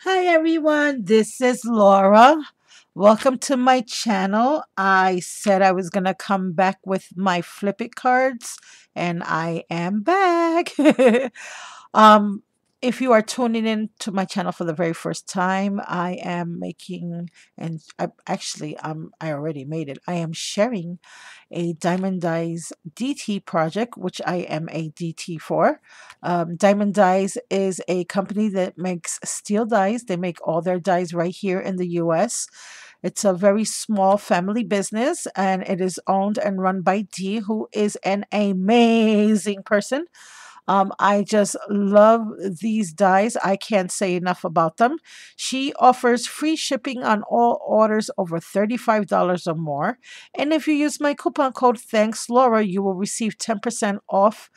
Hi everyone, this is Laura. Welcome to my channel. I said I was going to come back with my Flip It cards, and I am back. um, if you are tuning in to my channel for the very first time, I am making, and I already made it. I am sharing a Diamond Dies DT project, which I am a DT for. Diamond Dies is a company that makes steel dies. They make all their dies right here in the US. It's a very small family business and it is owned and run by Dee, who is an amazing person. I just love these dies. I can't say enough about them. She offers free shipping on all orders over $35 or more. And if you use my coupon code Thanks Laura, you will receive 10% off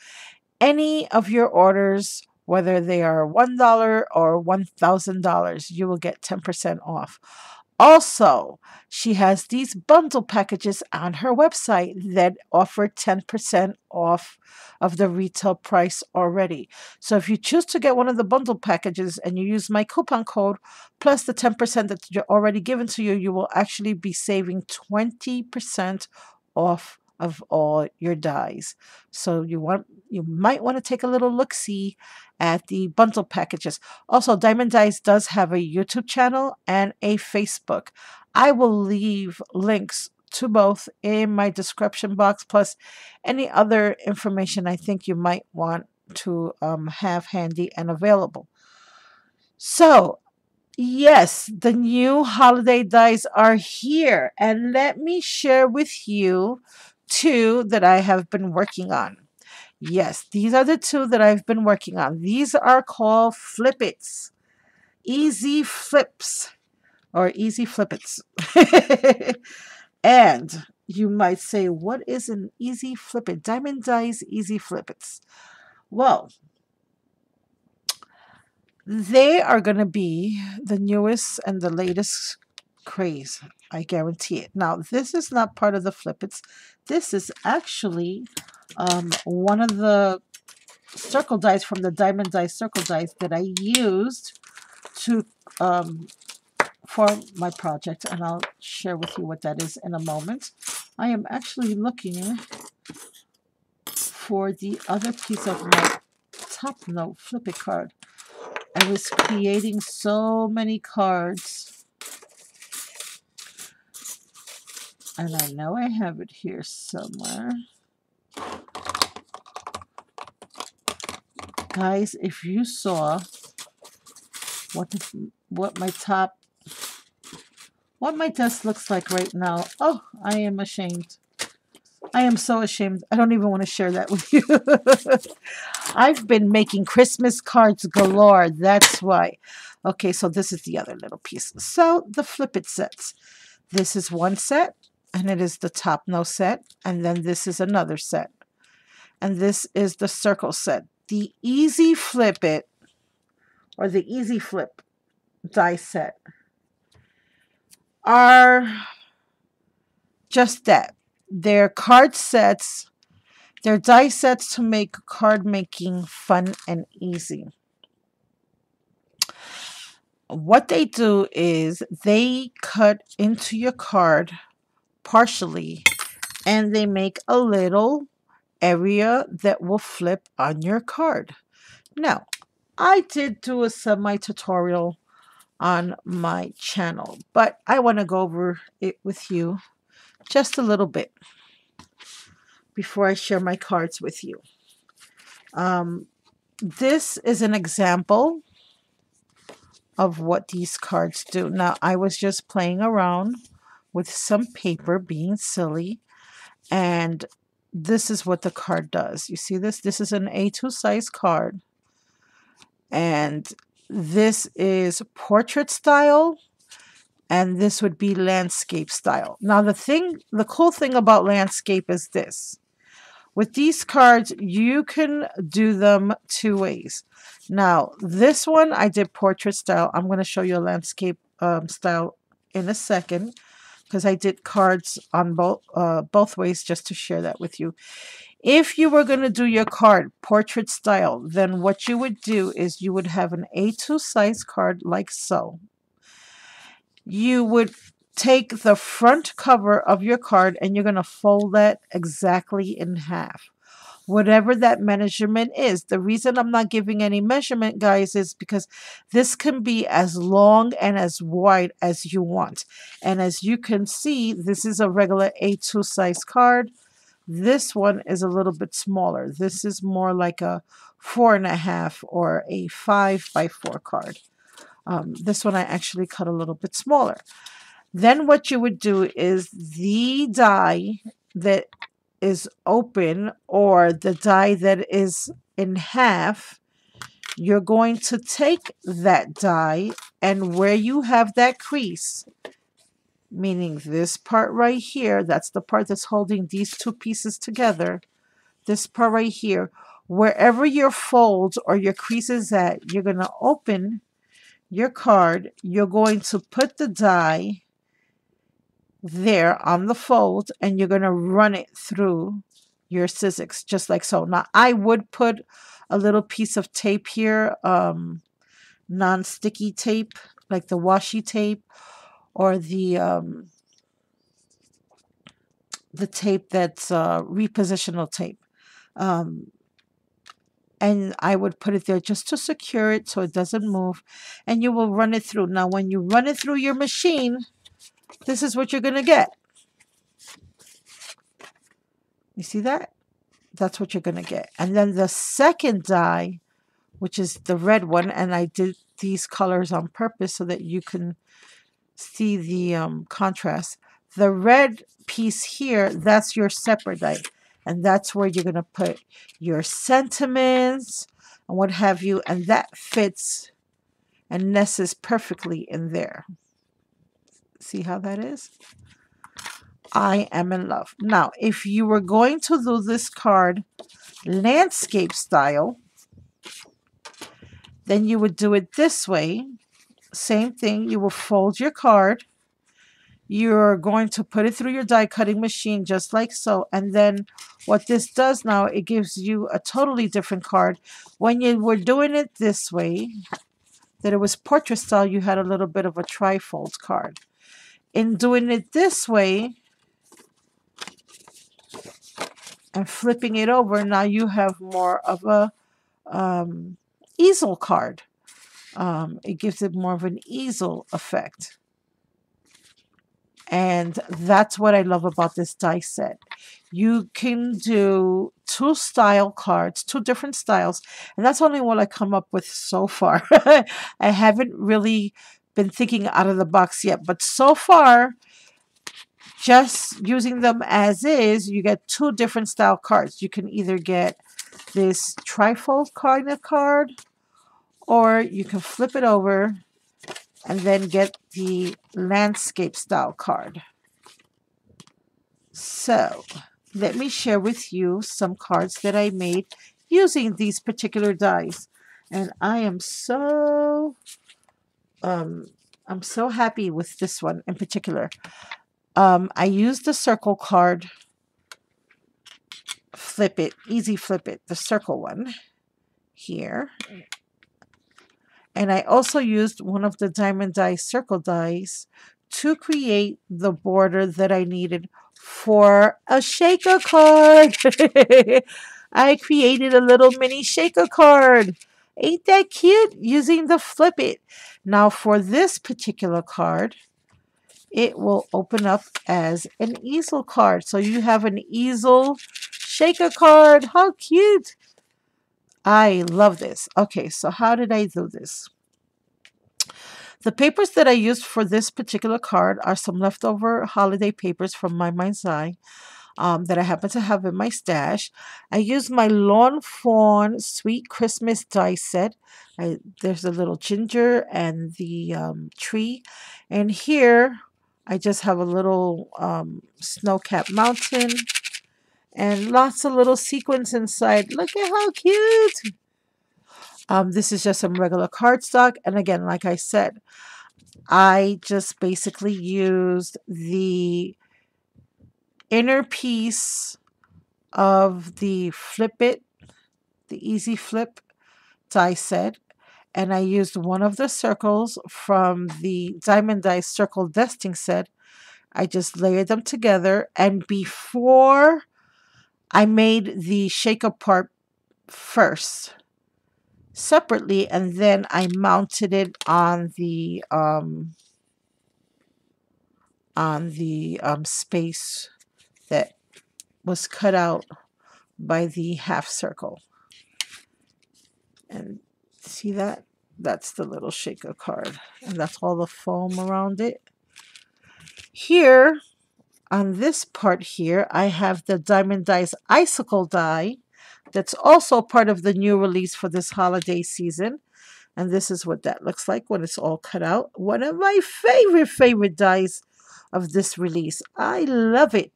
any of your orders, whether they are $1 or $1,000. You will get 10% off. Also, she has these bundle packages on her website that offer 10% off of the retail price already. So if you choose to get one of the bundle packages and you use my coupon code plus the 10% that you're already given to you, you will actually be saving 20% off of all your dies. So you might want to take a little look see at the bundle packages. Also, Diamond Dice does have a YouTube channel and a Facebook. I will leave links to both in my description box, plus any other information I think you might want to have handy and available. So, yes, the new holiday dies are here, and let me share with you two that I have been working on. Yes, these are the two that I've been working on. These are called Flippets, Easy Flips, or Easy Flippets. And you might say, what is an Easy Flippet? Diamond Dies Easy Flippets. Well, they are going to be the newest and the latest craze. I guarantee it. Now, this is not part of the Flippets. This is actually one of the circle dies from the Diamond Die circle dies that I used to for my project, and I'll share with you what that is in a moment. I am actually looking for the other piece of my top note flip it card. I was creating so many cards, and I know I have it here somewhere. Guys, if you saw what my top what my desk looks like right now, oh, I am ashamed. I am so ashamed. I don't even want to share that with you. I've been making Christmas cards galore. That's why. Okay, so this is the other little piece. So the flip it sets. This is one set, and it is the top no set. And then this is another set. And this is the circle set. The easy flip it, or the easy flip die set, are just that. They're card sets. They're die sets to make card making fun and easy. What they do is they cut into your card partially and they make a little area that will flip on your card. Now, I did do a semi tutorial on my channel, but I want to go over it with you just a little bit before I share my cards with you. This is an example of what these cards do. Now, I was just playing around with some paper, being silly, and this is what the card does. You see this? This is an A2 size card, and this is portrait style, and this would be landscape style. Now, the cool thing about landscape is this. With these cards, you can do them two ways. Now, this one I did portrait style. I'm going to show you a landscape style in a second because I did cards on both ways just to share that with you. If you were going to do your card portrait style, then what you would do is you would have an A2 size card like so. You would take the front cover of your card and you're going to fold that exactly in half. Whatever that measurement is. The reason I'm not giving any measurement, guys, is because this can be as long and as wide as you want. And as you can see, this is a regular A2 size card. This one is a little bit smaller. This is more like a 4.5 or a 5x4 card. This one I actually cut a little bit smaller. Then what you would do is the die that is open or the die that is in half, you're going to take that die and where you have that crease, meaning this part right here, that's the part that's holding these two pieces together, this part right here, wherever your folds or your crease is at, you're going to open your card, you're going to put the die there on the fold and you're going to run it through your scissors just like so. Now I would put a little piece of tape here, non-sticky tape like the washi tape or the tape that's repositional tape, and I would put it there just to secure it so it doesn't move, and you will run it through. Now when you run it through your machine, this is what you're going to get. You see that? That's what you're going to get. And then the second die, which is the red one, and I did these colors on purpose so that you can see the contrast. The red piece here, that's your separate die. And that's where you're going to put your sentiments and what have you. And that fits and nests perfectly in there. See how that is? I am in love. Now, if you were going to do this card landscape style, then you would do it this way. Same thing. You will fold your card. You're going to put it through your die cutting machine just like so. And then what this does now, it gives you a totally different card. When you were doing it this way, that it was portrait style, you had a little bit of a trifold card. In doing it this way and flipping it over, now you have more of a easel card. It gives it more of an easel effect. And that's what I love about this die set. You can do two style cards, two different styles, and that's only what I come up with so far. I haven't really been thinking out of the box yet, but so far, just using them as is, you get two different style cards. You can either get this trifold kind of card, or you can flip it over and then get the landscape style card. So let me share with you some cards that I made using these particular dies. And I am so happy with this one in particular. I used the circle card, flip it, easy flip it, the circle one here. And I also used one of the Diamond Die circle dies to create the border that I needed for a shaker card. I created a little mini shaker card. Ain't that cute? Using the flip it. Now for this particular card, it will open up as an easel card. So you have an easel shaker card. How cute. I love this. Okay, so how did I do this? The papers that I used for this particular card are some leftover holiday papers from My Mind's Eye that I happen to have in my stash. I used my Lawn Fawn Sweet Christmas die set. There's a little ginger and the tree. And here I just have a little snow-capped mountain and lots of little sequins inside. Look at how cute. This is just some regular cardstock. And again, like I said, I just basically used the inner piece of the Flip It, the Easy Flip die set, and I used one of the circles from the Diamond Die Circle Dusting set. I just layered them together, and before I made the shaker part first separately, and then I mounted it on the space that was cut out by the half circle. And see that? That's the little shaker card, and that's all the foam around it. Here on this part here, I have the Diamond Die's Icicle die that's also part of the new release for this holiday season. And this is what that looks like when it's all cut out. One of my favorite dies of this release. I love it.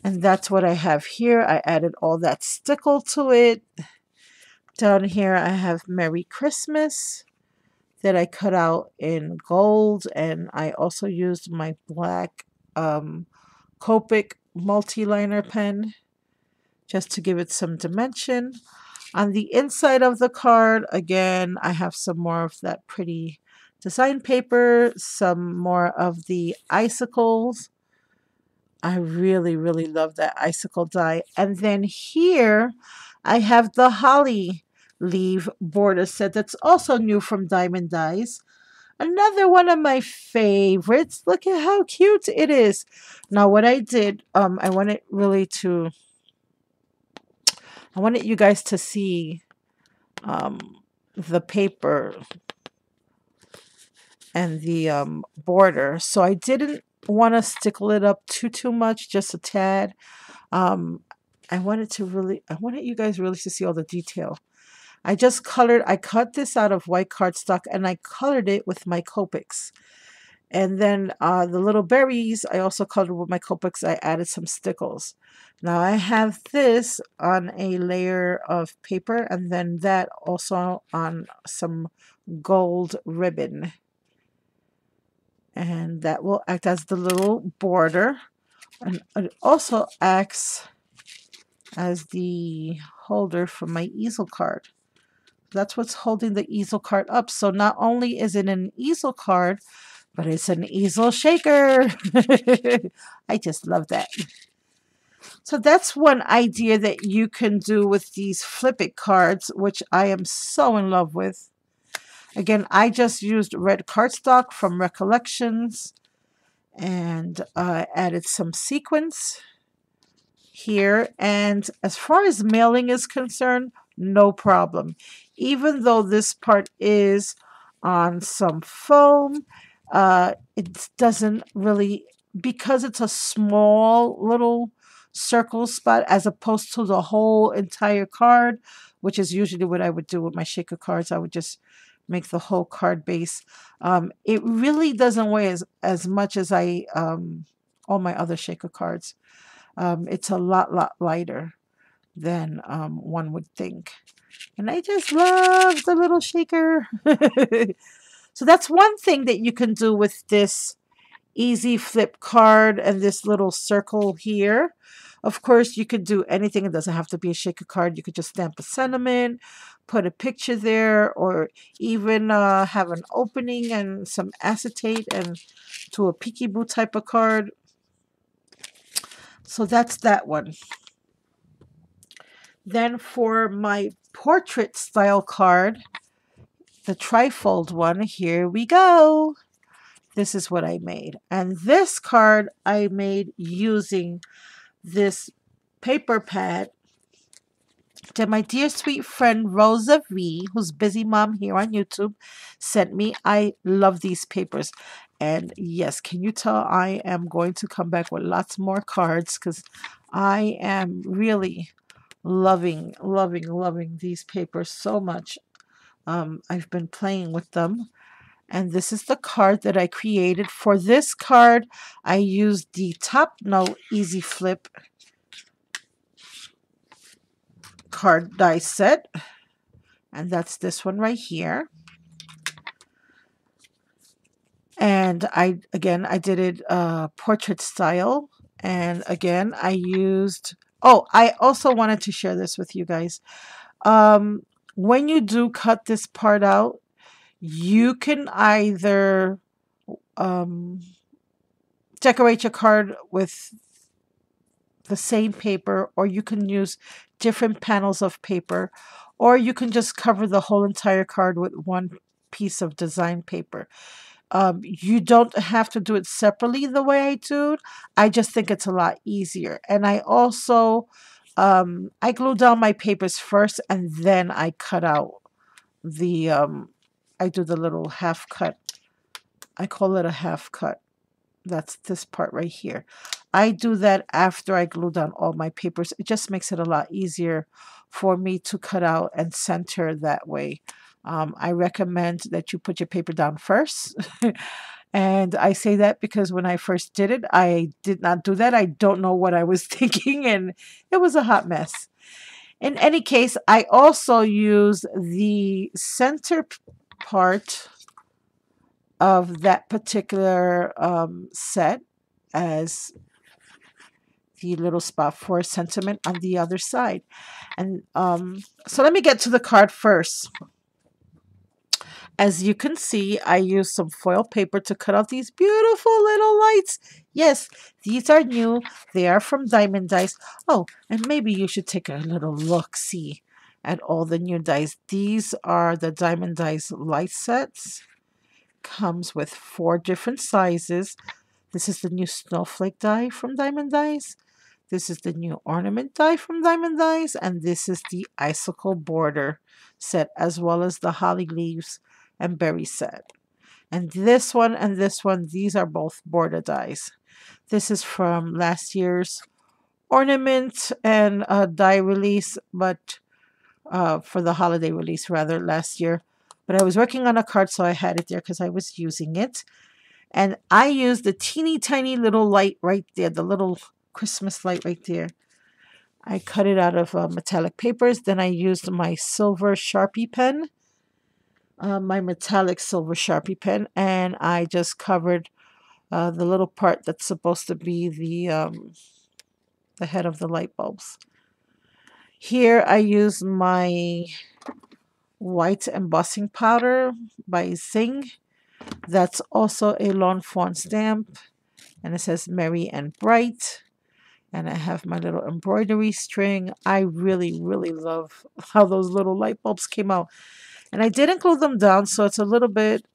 And that's what I have here. I added all that stickle to it. Down here I have Merry Christmas that I cut out in gold, and I also used my black Copic multi-liner pen just to give it some dimension. On the inside of the card, again, I have some more of that pretty design paper, some more of the icicles. I really love that icicle die. And then here I have the holly leaf border set that's also new from Diamond Dies. Another one of my favorites. Look at how cute it is. Now what I did, I wanted you guys to see the paper and the border. So I didn't want to stickle it up too much, just a tad. I wanted you guys really to see all the detail. I cut this out of white cardstock and I colored it with my Copics. And then the little berries, I also colored with my Copics. I added some stickles. Now I have this on a layer of paper and then that also on some gold ribbon. And that will act as the little border. And it also acts as the holder for my easel card. That's what's holding the easel card up. So not only is it an easel card, but it's an easel shaker. I just love that. So that's one idea that you can do with these Flip It cards, which I am so in love with. Again, I just used red cardstock from Recollections and added some sequins here. And as far as mailing is concerned, no problem. Even though this part is on some foam, it doesn't really, because it's a small little circle spot as opposed to the whole entire card, which is usually what I would do with my shaker cards. I would just make the whole card base. It really doesn't weigh as much as all my other shaker cards. It's a lot lighter than one would think. And I just love the little shaker. So that's one thing that you can do with this easy flip card and this little circle here. Of course, you could do anything. It doesn't have to be a shaker card. You could just stamp a sentiment, put a picture there, or even have an opening and some acetate and to a peekaboo type of card. So that's that one. Then for my portrait style card, the trifold one, here we go. This is what I made. And this card I made using this paper pad that my dear sweet friend Rosa V, who's Busy Mom here on YouTube, sent me. I love these papers. And yes, can you tell I am going to come back with lots more cards because I am really loving these papers so much. I've been playing with them. And this is the card that I created. For this card, I used the Top Note Easy Flip card die set. And that's this one right here. And I did it portrait style. And again, I used Oh, I also wanted to share this with you guys. Um, when you do cut this part out, you can either um, decorate your card with the same paper, or you can use different panels of paper, or you can just cover the whole entire card with one piece of design paper. You don't have to do it separately the way I do. I just think it's a lot easier. And I also I glue down my papers first, and then I cut out the I do the little half cut. I call it a half cut. That's this part right here. I do that after I glue down all my papers. It just makes it a lot easier for me to cut out and center that way. I recommend that you put your paper down first. And I say that because when I first did it, I did not do that. I don't know what I was thinking, and it was a hot mess. In any case, I also use the center part of that particular set as the little spot for sentiment on the other side. And so let me get to the card first. As you can see, I used some foil paper to cut out these beautiful little lights. Yes, these are new. They are from Diamond Dies. Oh, and maybe you should take a little look-see at all the new dies. These are the Diamond Dies light sets. Comes with 4 different sizes. This is the new snowflake die from Diamond Dies. This is the new ornament die from Diamond Dies. And this is the icicle border set, as well as the holly leaves and berry set. And this one and this one, these are both border dies. This is from last year's ornament and die release, but for the holiday release rather, last year. But I was working on a card, so I had it there because I was using it. And I used the teeny tiny little light right there, the little Christmas light right there. I cut it out of metallic papers. Then I used my silver Sharpie pen, my metallic silver Sharpie pen, and I just covered the little part that's supposed to be the head of the light bulbs. Here I use my white embossing powder by Zing. That's also a Lawn Fawn stamp, and it says Merry and Bright. And I have my little embroidery string. I really, really love how those little light bulbs came out. And I didn't glue them down, so it's a little bit,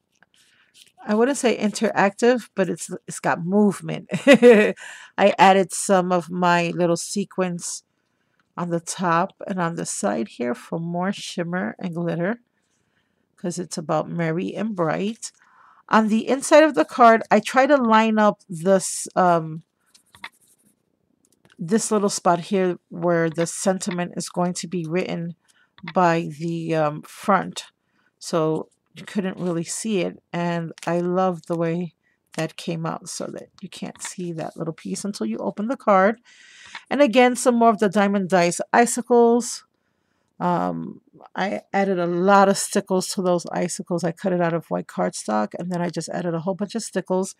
I wouldn't say interactive, but it's got movement. I added some of my little sequins on the top and on the side here for more shimmer and glitter, because it's about merry and bright. On the inside of the card, I try to line up this this little spot here where the sentiment is going to be written by the front, so you couldn't really see it. And I love the way that came out, so that you can't see that little piece until you open the card. And again, some more of the Diamond Dies icicles. I added a lot of stickles to those icicles. I cut it out of white cardstock, and then I just added a whole bunch of stickles.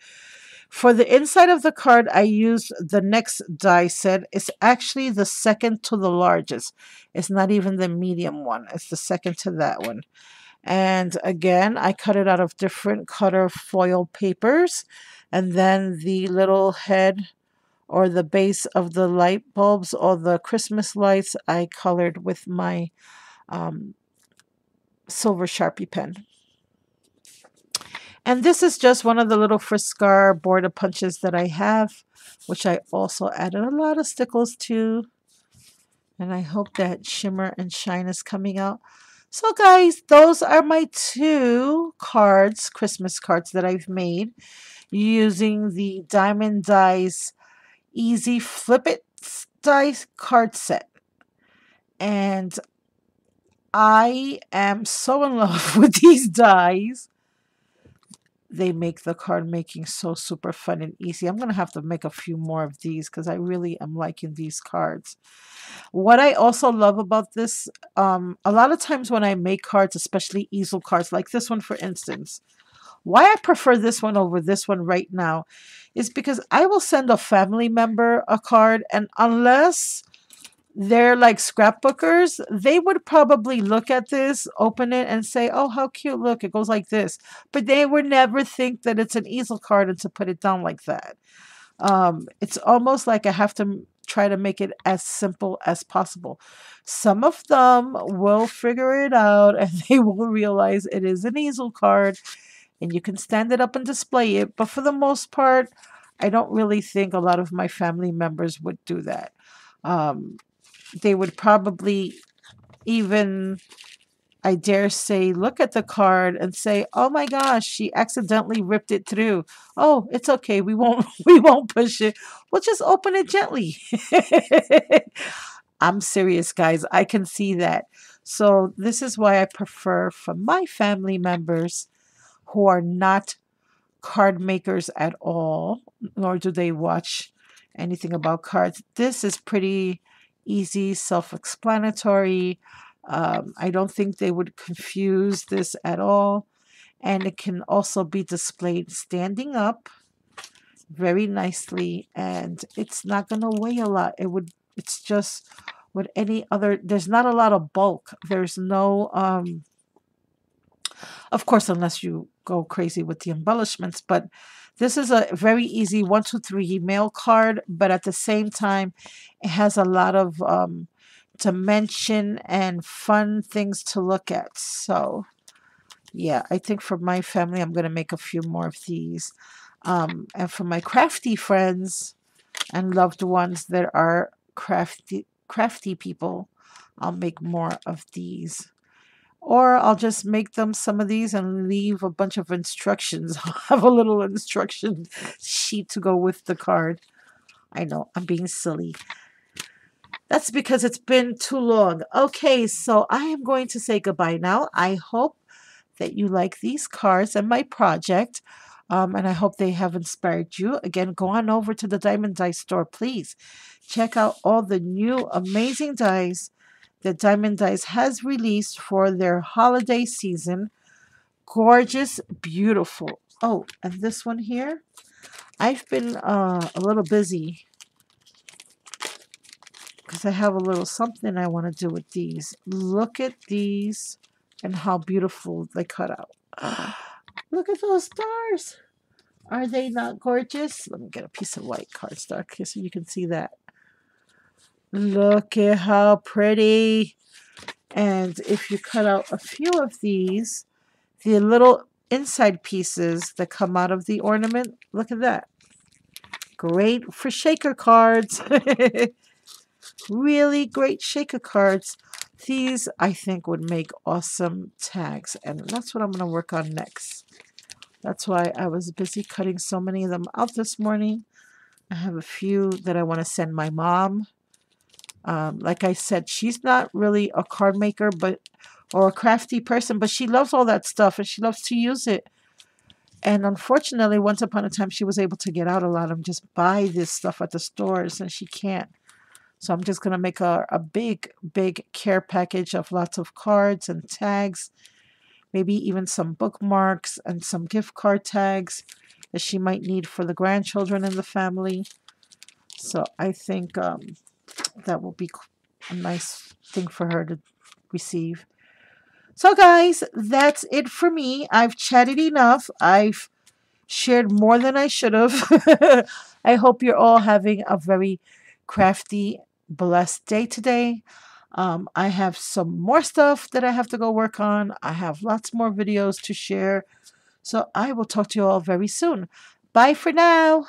For the inside of the card, I used the next die set. It's actually the second to the largest. It's not even the medium one. It's the second to that one. And again, I cut it out of different color foil papers. And then the little head or the base of the light bulbs or the Christmas lights, I colored with my silver Sharpie pen. And this is just one of the little Friskar border punches that I have, which I also added a lot of stickles to. And I hope that shimmer and shine is coming out. So guys, those are my 2 cards, Christmas cards that I've made using the Diamond Dies Easy Flip It Dice card set. And I am so in love with these dies. They make the card making so super fun and easy. I'm going to have to make a few more of these because I really am liking these cards. What I also love about this, a lot of times when I make cards, especially easel cards, like this one for instance, why I prefer this one over this one right now is because I will send a family member a card, and unless they're like scrapbookers, they would probably look at this, open it, and say, "Oh, how cute! Look, it goes like this." But they would never think that it's an easel card and to put it down like that. It's almost like I have to try to make it as simple as possible. Some of them will figure it out and they will realize it is an easel card and you can stand it up and display it. But for the most part, I don't really think a lot of my family members would do that. Um, they would probably even, I dare say, look at the card and say, "Oh my gosh, she accidentally ripped it through. Oh, it's okay. We won't we won't push it. We'll just open it gently." I'm serious, guys. I can see that. So this is why I prefer for my family members who are not card makers at all, nor do they watch anything about cards. This is pretty easy, self explanatory. I don't think they would confuse this at all. And it can also be displayed standing up very nicely, and it's not going to weigh a lot. It's just with any other, there's not a lot of bulk. There's no, of course, unless you go crazy with the embellishments. But this is a very easy 1, 2, 3 mail card, but at the same time, it has a lot of dimension and fun things to look at. So, yeah, I think for my family, I'm going to make a few more of these. And for my crafty friends and loved ones that are crafty people, I'll make more of these. Or I'll just make them some of these and leave a bunch of instructions. I'll have a little instruction sheet to go with the card. I know, I'm being silly. That's because it's been too long. Okay, so I am going to say goodbye now. I hope that you like these cards and my project. And I hope they have inspired you. Again, go on over to the Diamond Die store, please. Check out all the new amazing dies that Diamond Dies has released for their holiday season. Gorgeous, beautiful. Oh, and this one here, I've been a little busy because I have a little something I want to do with these. Look at these and how beautiful they cut out. Look at those stars. Are they not gorgeous? Let me get a piece of white cardstock here so you can see that. Look at how pretty. And if you cut out a few of these, the little inside pieces that come out of the ornament, look at that. Great for shaker cards. Really great shaker cards. These, I think, would make awesome tags. And that's what I'm going to work on next. That's why I was busy cutting so many of them out this morning. I have a few that I want to send my mom. Like I said, she's not really a card maker or a crafty person, but she loves all that stuff and she loves to use it. And unfortunately, once upon a time, she was able to get out a lot and just buy this stuff at the stores, and she can't. So I'm just going to make a big, big care package of lots of cards and tags, maybe even some bookmarks and some gift card tags that she might need for the grandchildren in the family. So I think that will be a nice thing for her to receive. So guys, that's it for me. I've chatted enough. I've shared more than I should have. I hope you're all having a very crafty, blessed day today. I have some more stuff that I have to go work on. I have lots more videos to share. So I will talk to you all very soon. Bye for now.